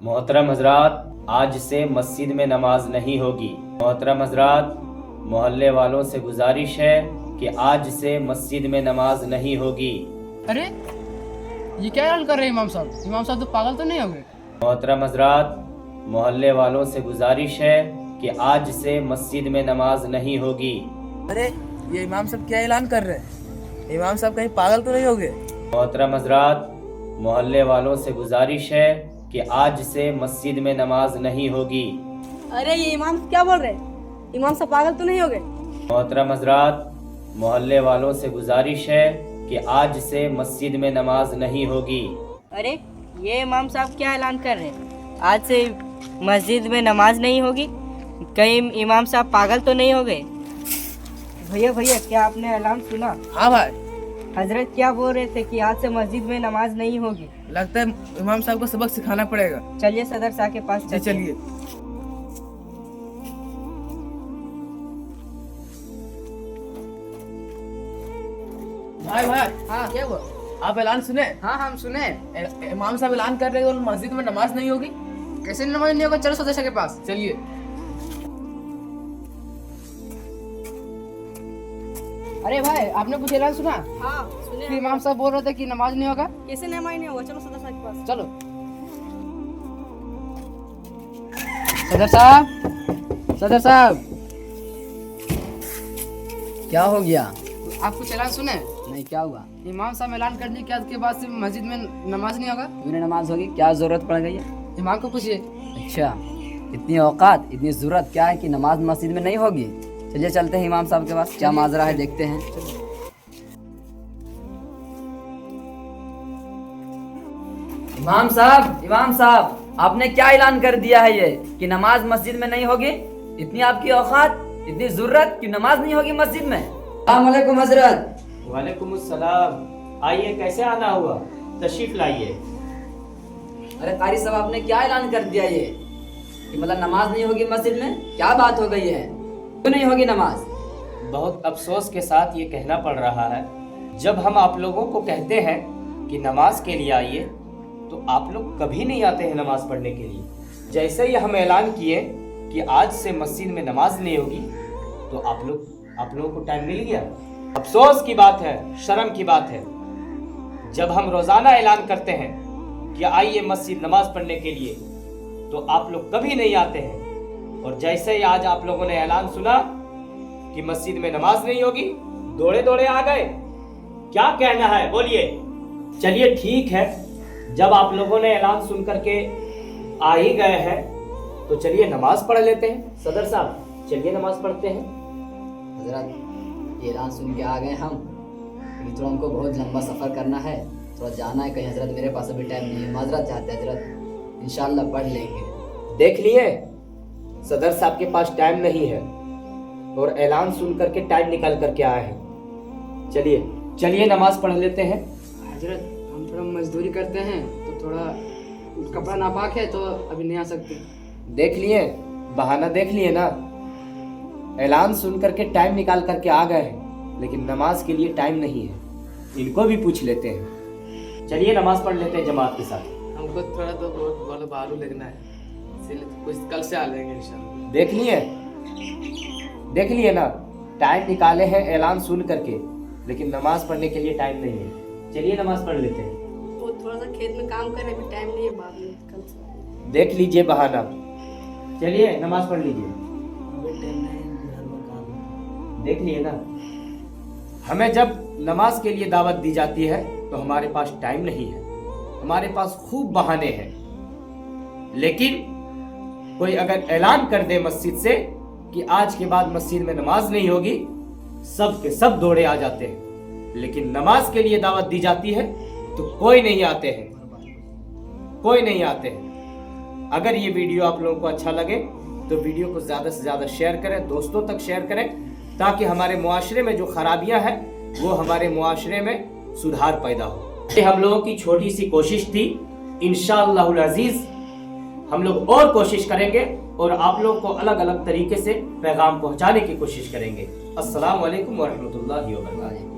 मोहतरम हजरात, आज से मस्जिद में नमाज नहीं होगी। मोहतरम हजरात, मोहल्ले वालों से गुजारिश है कि आज से मस्जिद में नमाज नहीं होगी। अरे ये क्या हाल कर रहे हैं इमाम साहब? इमाम साहब तो पागल तो नहीं हो गए? मोहतरम हजरात, मोहल्ले वालों से गुजारिश है कि आज से मस्जिद में नमाज नहीं होगी। अरे ये इमाम साहब क्या ऐलान कर रहे हैं? इमाम साहब कहीं पागल तो नहीं हो गए? मोहतरम हजरात, मोहल्ले वालों से गुजारिश है कि आज से मस्जिद में नमाज नहीं होगी। अरे ये इमाम क्या बोल रहे हैं? इमाम साहब पागल तो नहीं हो गए? मोहतरम हजरात, मोहल्ले वालों से गुजारिश है कि आज से मस्जिद में नमाज नहीं होगी। अरे ये इमाम साहब क्या ऐलान कर रहे हैं? आज से मस्जिद में नमाज नहीं होगी? कहीं इमाम साहब पागल तो नहीं हो गए? भैया भैया, क्या आपने ऐलान सुना? हाँ भाई, हजरत क्या बोल रहे थे कि आज से मस्जिद में नमाज नहीं होगी। लगता है इमाम साहब को सबक सिखाना पड़ेगा। चलिए सदर साहब के पास जी चलिए। भाई भाई, हाँ क्या हुआ? आप ऐलान सुने? हाँ हम सुने। इमाम साहब ऐलान कर रहे हैं और मस्जिद में नमाज नहीं होगी। कैसे नमाज नहीं होगा? चलो सदस्य के पास। चलिए। अरे भाई, आपने कुछ ऐलान सुना? हाँ कि सुने। इमाम साहब बोल रहे थे कि नमाज नहीं होगा। कैसे नमाज नहीं होगा? चलो सदर साहब के पास। चलो सदर साहब, सदर साहब, क्या हो गया? आप कुछ ऐलान सुने? नहीं, क्या हुआ? इमाम साहब ऐलान कर दिए कि आज के बाद से मस्जिद में नमाज नहीं होगा। बिना नमाज होगी? क्या जरूरत पड़ गई है? इमाम को पूछिए। अच्छा, इतनी औकात, इतनी जरूरत क्या है कि नमाज मस्जिद में नहीं होगी? चलिए चलते हैं इमाम साहब के पास, क्या माजरा है देखते हैं। इमाम साहब, इमाम साहब, आपने क्या ऐलान कर दिया है ये कि नमाज मस्जिद में नहीं होगी? इतनी आपकी औकात, इतनी जरूरत कि नमाज नहीं होगी मस्जिद में? अस्सलाम वालेकुम हजरत। वालेकुम अस्सलाम। आइए, कैसे आना हुआ? तशरीफ लाइए। अरे कारी साहब, आपने क्या ऐलान कर दिया ये कि मतलब नमाज नहीं होगी मस्जिद में? क्या बात हो गई है? क्यों नहीं होगी नमाज? बहुत अफसोस के साथ ये कहना पड़ रहा है, जब हम आप लोगों को कहते हैं कि नमाज के लिए आइए तो आप लोग कभी नहीं आते हैं नमाज पढ़ने के लिए। जैसे ही हम ऐलान किए कि आज से मस्जिद में नमाज नहीं होगी तो आप लोगों को टाइम मिल गया। अफसोस की बात है, शर्म की बात है, जब हम रोजाना ऐलान करते हैं कि आइए मस्जिद नमाज पढ़ने के लिए तो आप लोग कभी नहीं आते हैं। और जैसे ही आज आप लोगों ने ऐलान सुना कि मस्जिद में नमाज नहीं होगी, दौड़े दौड़े आ गए। क्या कहना है बोलिए? चलिए ठीक है, जब आप लोगों ने ऐलान सुन करके आ ही गए हैं तो चलिए नमाज पढ़ लेते हैं। सदर साहब, चलिए नमाज पढ़ते हैं। हजरत, ये ऐलान सुन के आ गए हम, लेकिन थोड़ा हमको बहुत लंबा सफ़र करना है, थोड़ा जाना है कहीं। हजरत मेरे पास अभी टाइम नहीं है, माजरत चाहते हैं हजरत, इंशाल्लाह पढ़ लेंगे। देख लिए, सदर साहब के पास टाइम नहीं है और ऐलान सुन करके टाइम निकाल करके आए हैं। चलिए चलिए नमाज पढ़ लेते हैं। हजरत, हम थोड़ा मजदूरी करते हैं तो थोड़ा कपड़ा नापाक है तो अभी नहीं आ सकते। देख लिए, बहाना देख लिए ना। ऐलान सुन करके टाइम निकाल करके आ गए हैं, लेकिन नमाज के लिए टाइम नहीं है। इनको भी पूछ लेते हैं। चलिए नमाज पढ़ लेते हैं जमात के साथ। हमको थोड़ा तो बहुत बड़ा बालू लगना है, इसलिए कुछ कल से आ जाएंगे इंशाल्लाह। देख लिए ना, टाइम निकाले हैं ऐलान सुन करके, लेकिन नमाज पढ़ने के लिए टाइम नहीं है। चलिए नमाज पढ़ लेते हैं। वो थोड़ा सा खेत में काम कर रहे, अभी टाइम नहीं है, बाद में कल से। देख लीजिए बहाना। चलिए नमाज पढ़ लीजिए। देख लिए ना, हमें जब नमाज के लिए दावत दी जाती है तो हमारे पास टाइम नहीं है, हमारे पास खूब बहाने हैं। लेकिन कोई अगर ऐलान कर दे मस्जिद से कि आज के बाद मस्जिद में नमाज नहीं होगी, सब के सब दौड़े आ जाते हैं। लेकिन नमाज के लिए दावत दी जाती है तो कोई नहीं आते हैं, कोई नहीं आते हैं। अगर ये वीडियो आप लोगों को अच्छा लगे तो वीडियो को ज़्यादा से ज़्यादा शेयर करें, दोस्तों तक शेयर करें, ताकि हमारे मुआशरे में जो खराबियां हैं वो हमारे मुआशरे में सुधार पैदा हो। ये हम लोगों की छोटी सी कोशिश थी। इंशाअल्लाहुल अजीज हम लोग और कोशिश करेंगे और आप लोगों को अलग अलग तरीके से पैगाम पहुंचाने की कोशिश करेंगे। अस्सलाम वालेकुम वरहमतुल्लाहि वबरकातुहू।